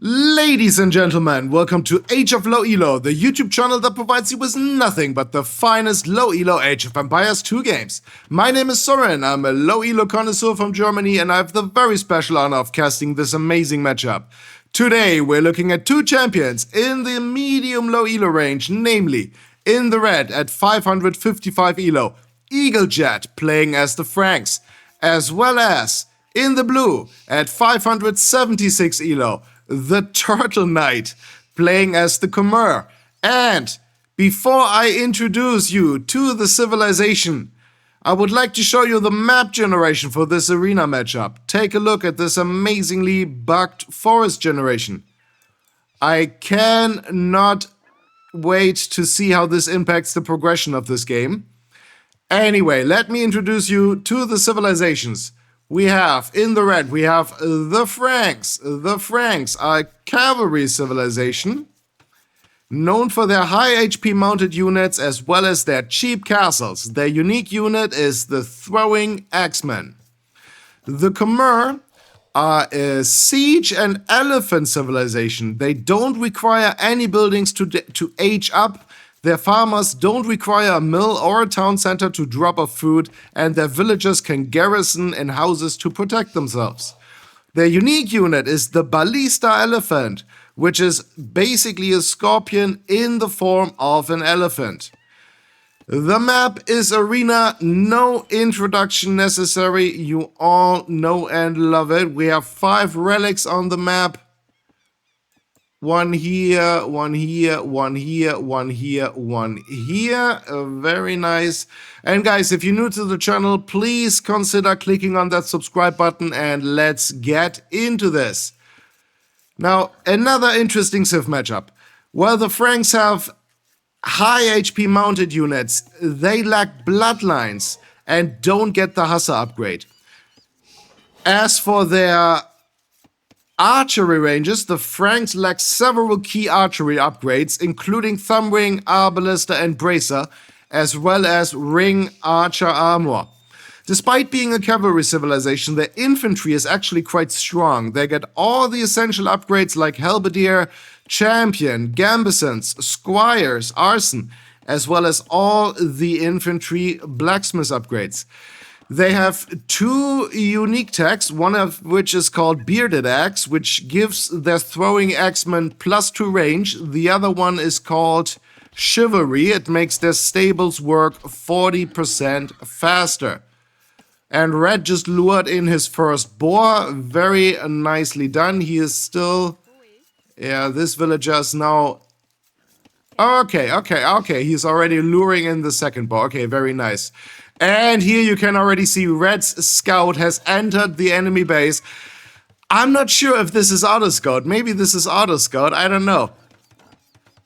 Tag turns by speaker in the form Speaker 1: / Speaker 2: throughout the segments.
Speaker 1: Ladies and gentlemen, welcome to Age of Low Elo, the YouTube channel that provides you with nothing but the finest low elo Age of Empires 2 games. My name is Soren, I'm a low elo connoisseur from Germany and I have the very special honor of casting this amazing matchup. Today we're looking at two champions in the medium low elo range, namely in the red at 555 elo, Eaglejet playing as the Franks, as well as in the blue at 576 elo, the Turtle Knight, playing as the Khmer. And before I introduce you to the civilization, I would like to show you the map generation for this arena matchup. Take a look at this amazingly bugged forest generation. I cannot wait to see how this impacts the progression of this game. Anyway, let me introduce you to the civilizations. We have, in the red, we have the Franks. The Franks are a cavalry civilization known for their high HP mounted units as well as their cheap castles. Their unique unit is the Throwing Axeman. The Khmer are a siege and elephant civilization. They don't require any buildings to age up. Their farmers don't require a mill or a town center to drop off food, and their villagers can garrison in houses to protect themselves. Their unique unit is the Ballista Elephant, which is basically a scorpion in the form of an elephant. The map is arena, no introduction necessary, you all know and love it. We have 5 relics on the map. One here, one here, one here, one here, one here. Very nice. And guys, if you're new to the channel, please consider clicking on that subscribe button and let's get into this. Now, another interesting civ matchup. While the Franks have high HP mounted units, they lack bloodlines and don't get the Hussar upgrade. As for their archery ranges, the Franks lack several key archery upgrades, including thumb ring, ballista, and bracer, as well as ring archer armor. Despite being a cavalry civilization, their infantry is actually quite strong. They get all the essential upgrades like halberdier, champion, gambesons, squires, arson, as well as all the infantry blacksmith upgrades. They have 2 unique techs, one of which is called Bearded Axe, which gives their Throwing Axeman +2 range. The other one is called Chivalry. It makes their stables work 40% faster. And Red just lured in his first boar. Very nicely done. He is still... Yeah, this villager is now... Okay. He's already luring in the second boar. Okay, very nice. And here you can already see Red's scout has entered the enemy base. I'm not sure if this is auto scout. Maybe this is auto scout. I don't know.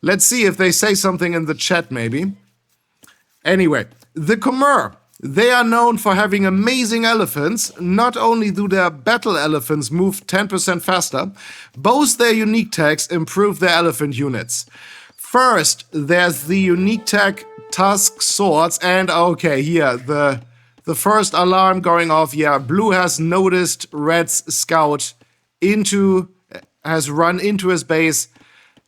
Speaker 1: Let's see if they say something in the chat maybe. Anyway, the Khmer. They are known for having amazing elephants. Not only do their battle elephants move 10% faster, both their unique techs improve their elephant units. First, there's the unique tech Tusk Swords, and okay, here, the first alarm going off. Yeah, Blue has noticed Red's scout has run into his base,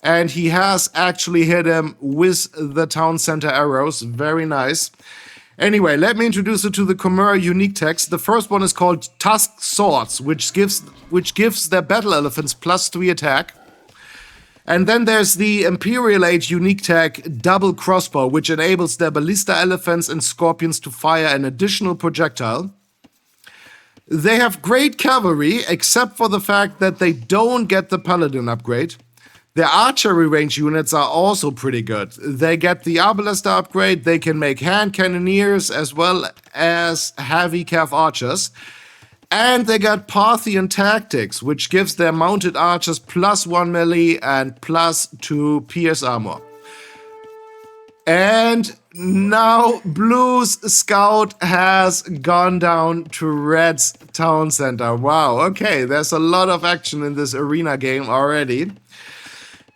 Speaker 1: and he has actually hit him with the town center arrows. Very nice. Anyway, let me introduce you to the Khmer unique techs. The first one is called Tusk Swords, which gives their battle elephants +3 attack. And then there's the Imperial Age unique tech Double Crossbow, which enables their Ballista Elephants and Scorpions to fire an additional projectile. They have great cavalry, except for the fact that they don't get the Paladin upgrade. Their archery range units are also pretty good. They get the Ballista upgrade, they can make hand cannoneers as well as heavy cav archers. And they got Parthian Tactics, which gives their mounted archers +1 melee and +2 pierce armor. And now Blue's scout has gone down to Red's town center. Wow, okay, there's a lot of action in this arena game already.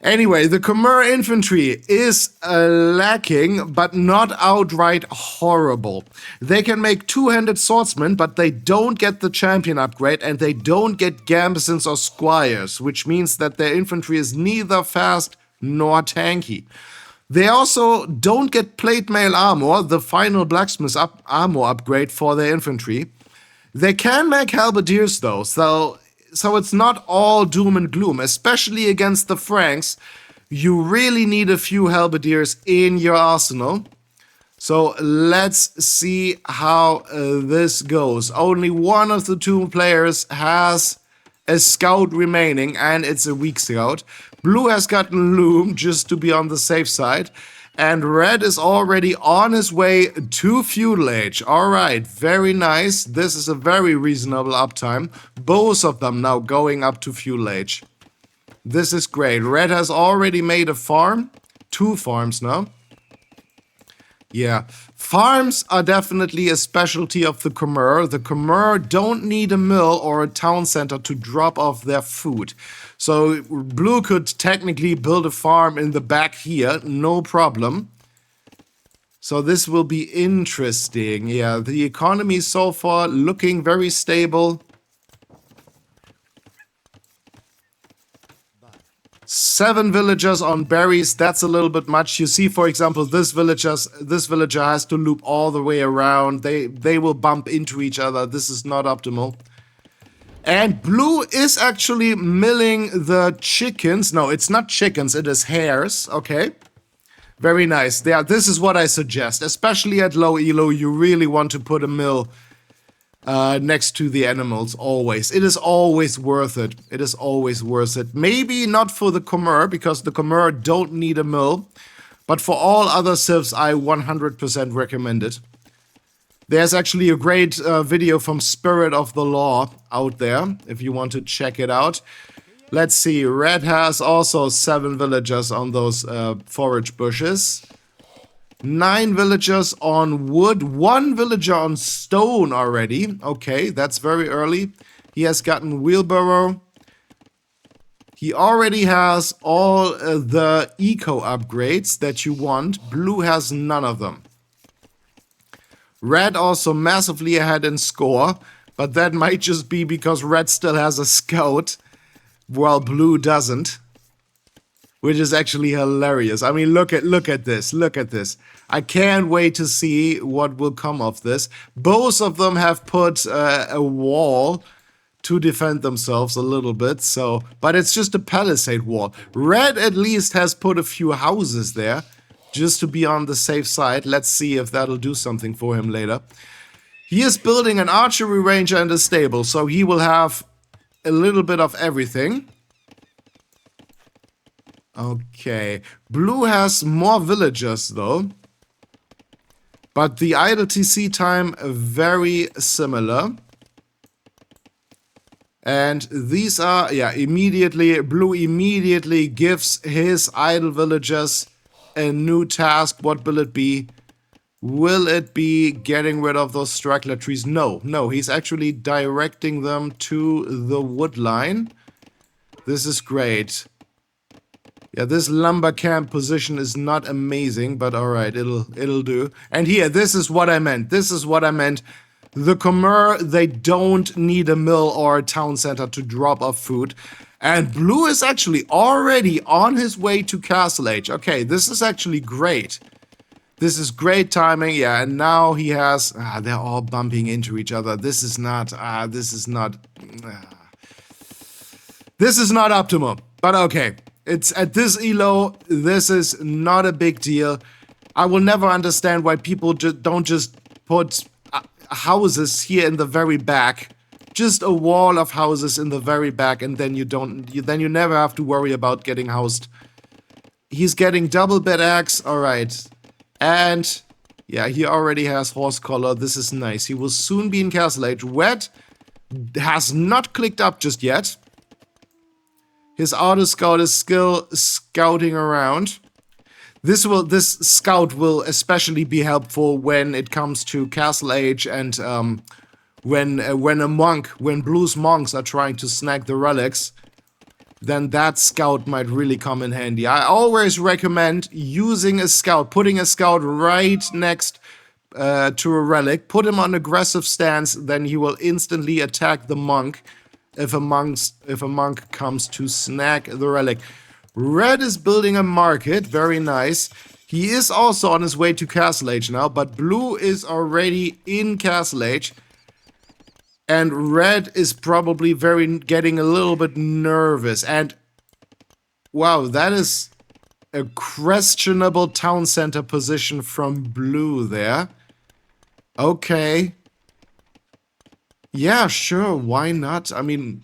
Speaker 1: Anyway, the Khmer infantry is lacking, but not outright horrible. They can make two-handed swordsmen, but they don't get the champion upgrade, and they don't get gambesons or squires, which means that their infantry is neither fast nor tanky. They also don't get plate mail armor, the final blacksmith's armor upgrade for their infantry. They can make halberdiers though, so it's not all doom and gloom, especially against the Franks. You really need a few halberdiers in your arsenal. So let's see how this goes. Only one of the two players has a scout remaining, and it's a weak scout. Blue has gotten loom just to be on the safe side. And red is already on his way to feudal age. Alright, very nice. This is a very reasonable uptime. Both of them now going up to feudal age. This is great. Red has already made a farm. 2 farms now. Yeah, farms are definitely a specialty of the Khmer. The Khmer don't need a mill or a town center to drop off their food. So Blue could technically build a farm in the back here, no problem. So this will be interesting. Yeah, the economy so far looking very stable. 7 villagers on berries, that's a little bit much. You see, for example, this villager has to loop all the way around. They will bump into each other. This is not optimal. And Blue is actually milling the chickens. No, it's not chickens, it is hares. Okay. Very nice. Yeah, this is what I suggest. Especially at low elo, you really want to put a mill next to the animals, always. It is always worth it. It is always worth it. Maybe not for the Khmer, because the Khmer don't need a mill. But for all other civs, I 100% recommend it. There's actually a great video from Spirit of the Law out there, if you want to check it out. Let's see, red has also 7 villagers on those forage bushes. 9 villagers on wood, 1 villager on stone already. Okay, that's very early. He has gotten wheelbarrow. He already has all the eco upgrades that you want. Blue has none of them. Red also massively ahead in score, but that might just be because red still has a scout, while blue doesn't. Which is actually hilarious. I mean, look at this. Look at this. I can't wait to see what will come of this. Both of them have put a wall to defend themselves a little bit. So, but it's just a palisade wall. Red at least has put a few houses there, just to be on the safe side. Let's see if that'll do something for him later. He is building an archery range and a stable, so he will have a little bit of everything. Okay, blue has more villagers though, but the idle TC time very similar. And these are, yeah, immediately, blue immediately gives his idle villagers a new task. What will it be? Will it be getting rid of those straggler trees? No, he's actually directing them to the wood line. This is great. Yeah, this lumber camp position is not amazing, but alright, it'll do. And here, this is what I meant. This is what I meant. The Khmer, they don't need a mill or a town center to drop off food. And blue is actually already on his way to Castle Age. Okay, this is actually great. This is great timing, yeah, and now he has... they're all bumping into each other. This is not optimal, but okay. It's at this elo, this is not a big deal. I will never understand why people don't just put houses here in the very back. Just a wall of houses in the very back, and then you never have to worry about getting housed. He's getting double bed axe, alright. And yeah, he already has horse collar. This is nice. He will soon be in Castle Age. Red has not clicked up just yet. His auto scout is still scouting around. This scout will especially be helpful when it comes to Castle Age and when Blue's monks are trying to snag the relics. then that scout might really come in handy. I always recommend using a scout, putting a scout right next to a relic, put him on aggressive stance, then he will instantly attack the monk if a monk comes to snag the relic. Red is building a market, very nice. He is also on his way to Castle Age now, but blue is already in Castle Age. And red is probably getting a little bit nervous. And wow, that is a questionable town center position from blue there. Okay. Yeah, sure, why not? I mean,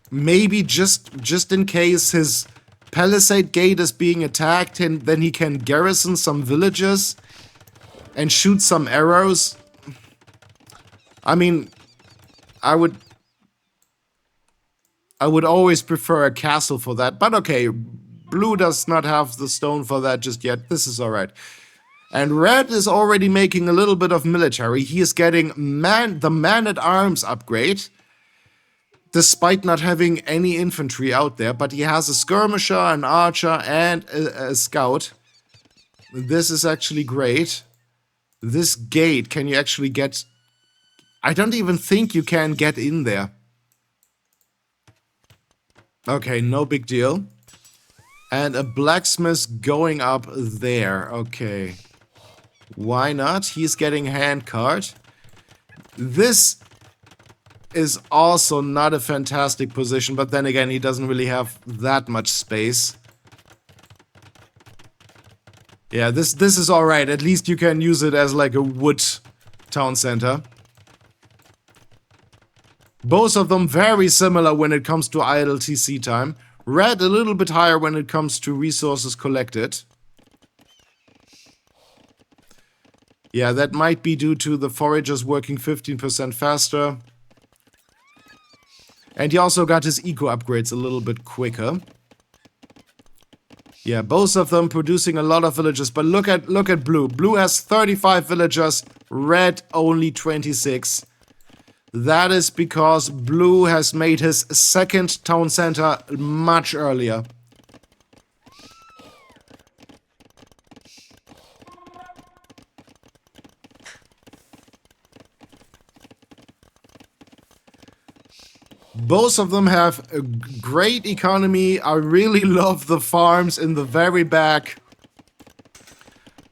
Speaker 1: maybe just in case his palisade gate is being attacked, and then he can garrison some villages and shoot some arrows. I mean, I would always prefer a castle for that, but okay, blue does not have the stone for that just yet. This is alright. And red is already making a little bit of military. He is getting the man-at-arms upgrade, despite not having any infantry out there, but he has a skirmisher, an archer, and a scout. This is actually great. This gate, can you actually get... I don't even think you can get in there. Okay, no big deal. And a blacksmith going up there. Okay. Why not? He's getting handcart. This is also not a fantastic position, but then again, he doesn't really have that much space. Yeah, this is alright. At least you can use it as like a wood town center. Both of them very similar when it comes to idle TC time. Red a little bit higher when it comes to resources collected. Yeah, that might be due to the foragers working 15% faster. And he also got his eco upgrades a little bit quicker. Yeah, both of them producing a lot of villagers, but look at blue. Blue has 35 villagers, red only 26. That is because blue has made his second town center much earlier. Both of them have a great economy. I really love the farms in the very back.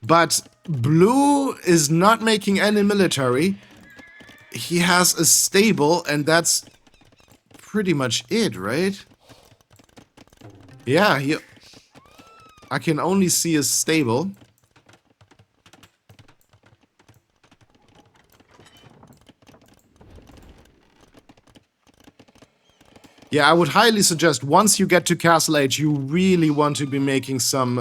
Speaker 1: But blue is not making any military. He has a stable, and that's pretty much it, right? Yeah, I can only see a stable. Yeah, I would highly suggest once you get to Castle Age, you really want to be making some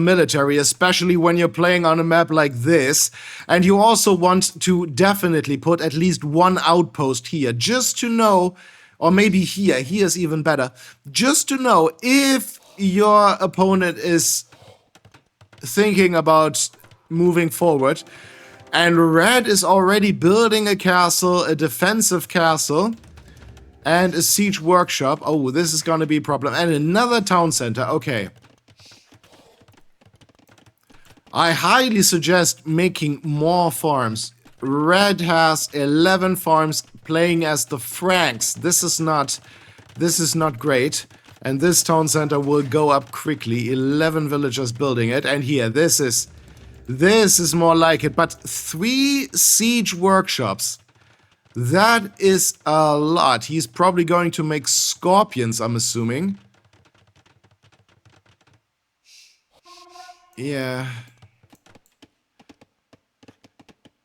Speaker 1: military, especially when you're playing on a map like this. And you also want to definitely put at least one outpost here, just to know, or maybe here's even better, just to know if your opponent is thinking about moving forward. And red is already building a castle, a defensive castle. And a siege workshop. Oh, this is gonna be a problem. And another town center. Okay. I highly suggest making more farms. Red has 11 farms playing as the Franks. This is not great. And this town center will go up quickly. 11 villagers building it. And here, this is more like it. But 3 siege workshops. That is a lot. He's probably going to make scorpions, I'm assuming. Yeah.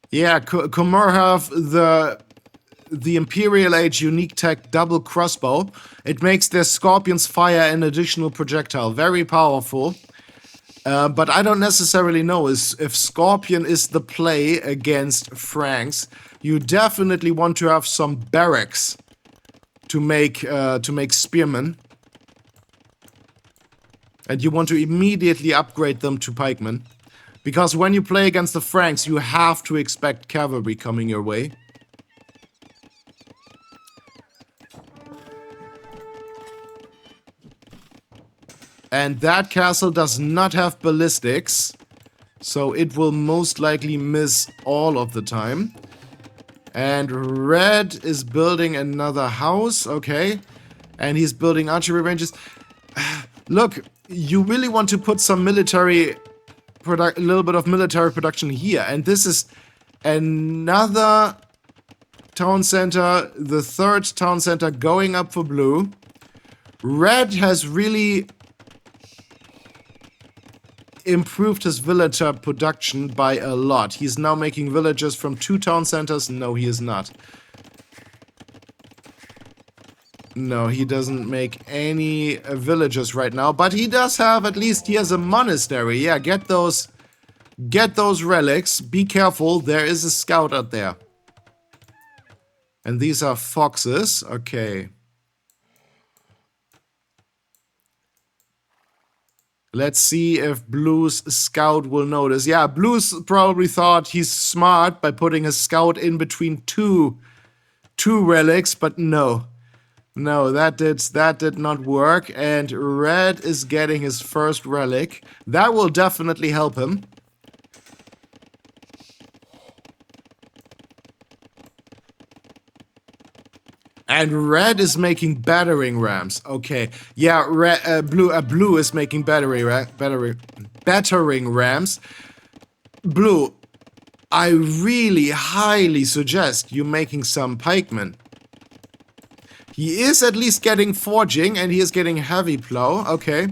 Speaker 1: Yeah, Khmer have the Imperial Age unique tech double crossbow. It makes their scorpions fire an additional projectile. Very powerful. But I don't necessarily know if Scorpion is the play against Franks. You definitely want to have some barracks to make spearmen. And you want to immediately upgrade them to pikemen. Because when you play against the Franks, you have to expect cavalry coming your way. And that castle does not have ballistics. So it will most likely miss all of the time. And red is building another house. Okay. And he's building archery ranges. Look, you really want to put some military... a little bit of military production here. And this is another town center. The third town center going up for blue. Red has really improved his villager production by a lot. He's now making villagers from 2 town centers. No, he is not. No, he doesn't make any villagers right now. But he does have, at least he has a monastery. Yeah, get those relics. Be careful, there is a scout out there. And these are foxes. Okay. Let's see if Blue's scout will notice. Yeah, Blue's probably thought he's smart by putting his scout in between two relics, but no. No, that did not work. And red is getting his first relic. That will definitely help him. And red is making battering rams. Okay, yeah, blue is making battering rams. Blue, I really highly suggest you making some pikemen. He is at least getting forging, and he is getting heavy plow. Okay,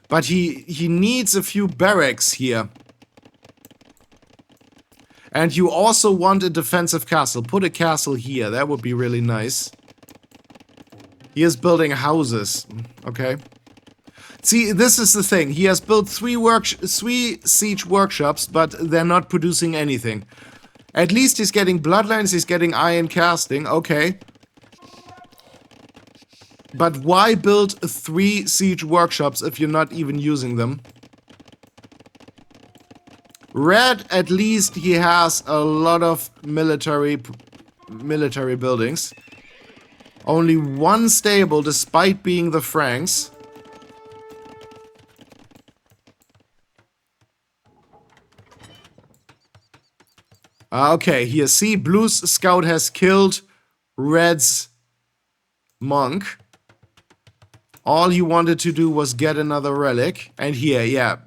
Speaker 1: but he needs a few barracks here. And you also want a defensive castle. Put a castle here. That would be really nice. He is building houses. Okay. See, this is the thing. He has built 3 siege workshops, but they're not producing anything. At least he's getting bloodlines, he's getting iron casting. Okay. But why build 3 siege workshops if you're not even using them? Red, at least he has a lot of military buildings. Only 1 stable, despite being the Franks. Okay, here, see, Blue's scout has killed Red's monk. All he wanted to do was get another relic. And here, yeah,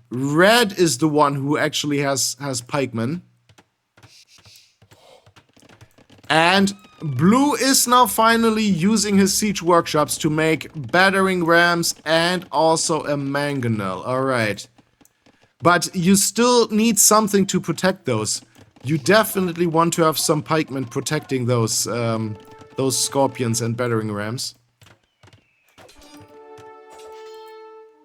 Speaker 1: Red is the one who actually has pikemen. And Blue is now finally using his siege workshops to make battering rams and also a mangonel. Alright. But you still need something to protect those. You definitely want to have some pikemen protecting those scorpions and battering rams.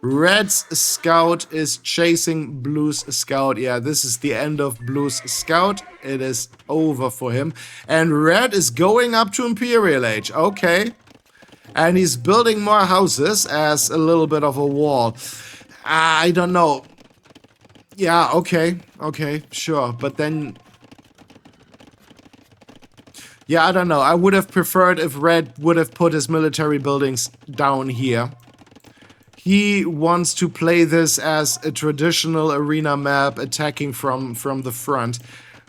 Speaker 1: Red's scout is chasing Blue's scout. Yeah, this is the end of Blue's scout. It is over for him. And Red is going up to Imperial Age. Okay. And he's building more houses as a little bit of a wall. I don't know. Yeah, okay. Okay, sure. But then... yeah, I don't know. I would have preferred if Red would have put his military buildings down here. He wants to play this as a traditional arena map, attacking from the front.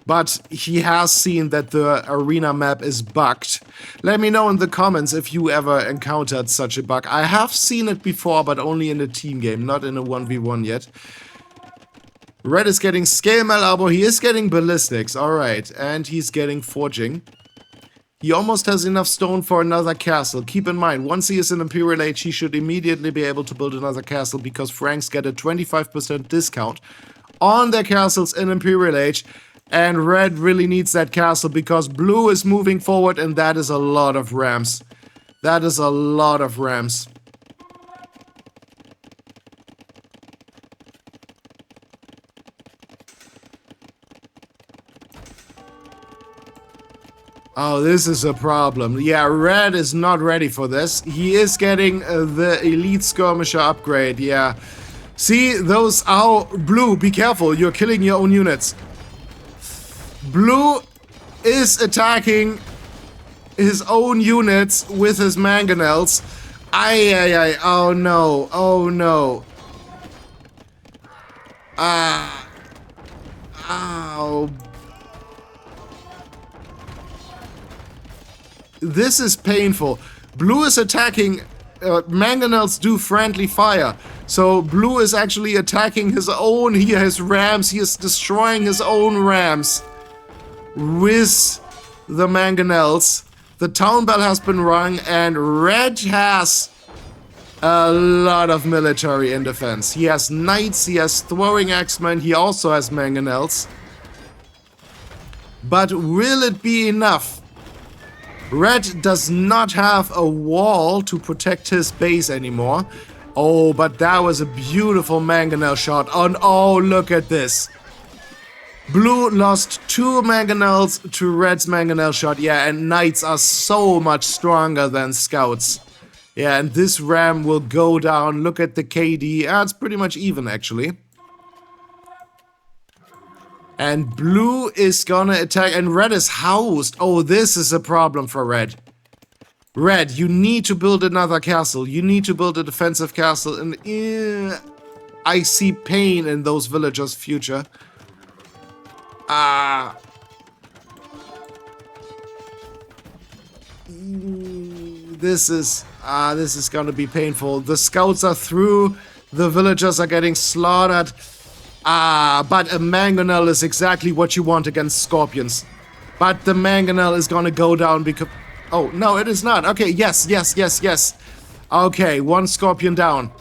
Speaker 1: But he has seen that the arena map is bugged. Let me know in the comments if you ever encountered such a bug. I have seen it before, but only in a team game, not in a 1v1 yet. Red is getting scale mail elbow. He is getting ballistics. Alright. And he's getting forging. He almost has enough stone for another castle. Keep in mind, once he is in Imperial Age, he should immediately be able to build another castle because Franks get a 25% discount on their castles in Imperial Age. And Red really needs that castle because Blue is moving forward, and that is a lot of rams. That is a lot of rams. Oh, this is a problem. Yeah, Red is not ready for this. He is getting the Elite Skirmisher upgrade, yeah. See, those are... Blue, be careful, you're killing your own units. Blue is attacking his own units with his mangonels. Ay, ay, ay. Oh, no. Oh, no. Oh. This is painful. Blue is attacking. Mangonels do friendly fire. So blue is actually attacking his own. He has rams. He is destroying his own rams with the mangonels. The town bell has been rung, and red has a lot of military in defense. He has knights, he has throwing axemen, he also has mangonels. But will it be enough? Red does not have a wall to protect his base anymore. Oh, but that was a beautiful mangonel shot. Oh, look at this. Blue lost 2 mangonels to red's mangonel shot. Yeah, and knights are so much stronger than scouts. Yeah, and this ram will go down. Look at the KD. It's pretty much even, actually. And blue is gonna attack, and red is housed. Oh, this is a problem for red. Red, you need to build another castle. You need to build a defensive castle. And I see pain in those villagers' future. This is gonna be painful. The scouts are through. The villagers are getting slaughtered. But a mangonel is exactly what you want against scorpions. But the mangonel is gonna go down because... Oh, no, it is not. Okay, yes. Okay, 1 scorpion down.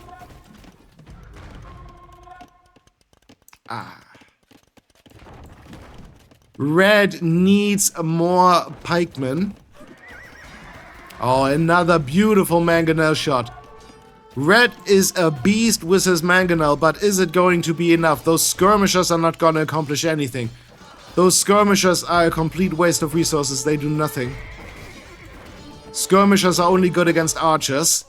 Speaker 1: Red needs more pikemen. Oh, another beautiful mangonel shot. Red is a beast with his mangonel, but is it going to be enough? Those skirmishers are not going to accomplish anything. Those skirmishers are a complete waste of resources. They do nothing. Skirmishers are only good against archers.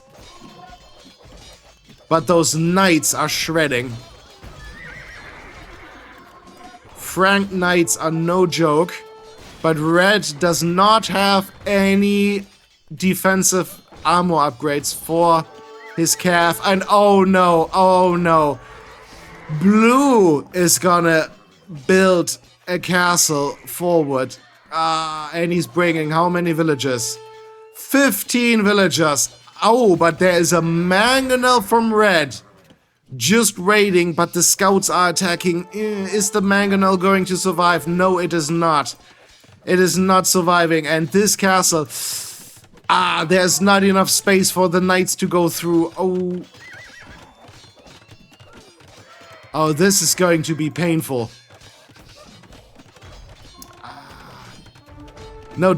Speaker 1: But those knights are shredding. Frank knights are no joke. But red does not have any defensive armor upgrades for his calf. And oh no. Blue is gonna build a castle forward. And he's bringing how many villagers? 15 villagers. Oh, but there is a mangonel from red. Just raiding, but the scouts are attacking. Is the mangonel going to survive? No, it is not. It is not surviving. And this castle... there's not enough space for the knights to go through. Oh, this is going to be painful. No,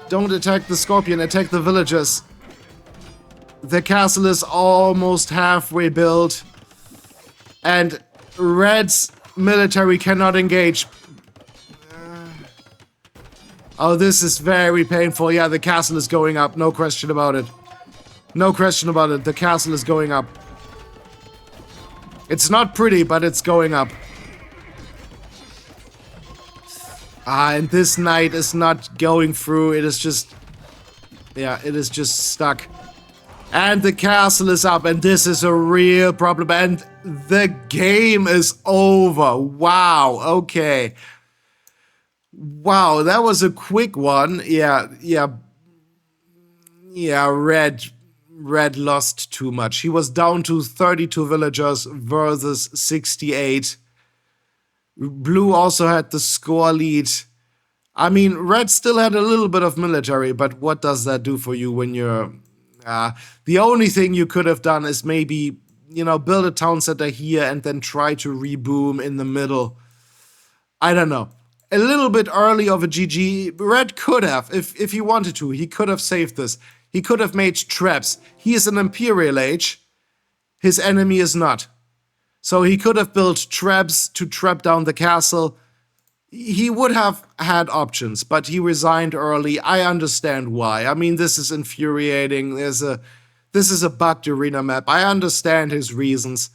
Speaker 1: don't attack the scorpion, attack the villagers. The castle is almost halfway built. And red's military cannot engage. Oh, this is very painful. Yeah, the castle is going up. No question about it. No question about it. The castle is going up. It's not pretty, but it's going up. And this knight is not going through. It is just... Yeah, it is just stuck. And the castle is up, and this is a real problem. And the game is over. Wow, okay. Wow, that was a quick one. Yeah, red lost too much. He was down to 32 villagers versus 68. Blue also had the score lead. I mean, red still had a little bit of military, but what does that do for you when you're... the only thing you could have done is maybe, build a town center here and then try to reboom in the middle. I don't know. A little bit early of a GG. Red could have, if he wanted to, he could have saved this. He could have made traps. He is an Imperial Age. His enemy is not. So he could have built traps to trap down the castle. He would have had options, but he resigned early. I understand why. I mean, this is infuriating. This is a bugged arena map. I understand his reasons.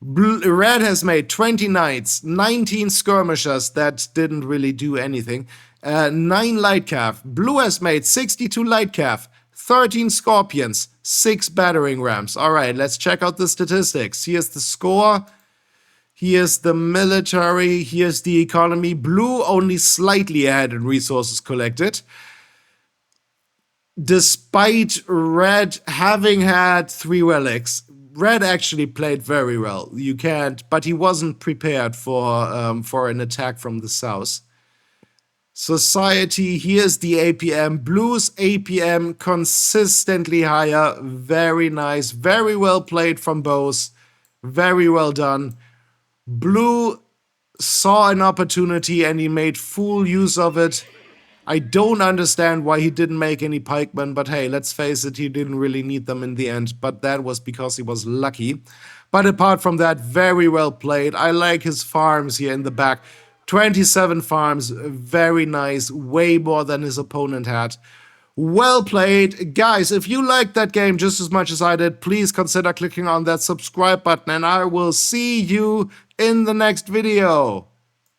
Speaker 1: Red has made 20 knights, 19 skirmishers that didn't really do anything, 9 light calf. Blue has made 62 light calf, 13 scorpions, 6 battering rams. All right, let's check out the statistics. Here's the score. Here's the military. Here's the economy. Blue only slightly ahead in resources collected. Despite red having had 3 relics, red actually played very well. You can't, but he wasn't prepared for an attack from the south. Society, here's the APM. Blue's APM consistently higher. Very nice. Very well played from both. Very well done. Blue saw an opportunity and he made full use of it. I don't understand why he didn't make any pikemen, but hey, let's face it, he didn't really need them in the end, but that was because he was lucky. But apart from that, very well played. I like his farms here in the back. 27 farms, very nice, way more than his opponent had. Well played. Guys, if you liked that game just as much as I did, please consider clicking on that subscribe button, and I will see you in the next video.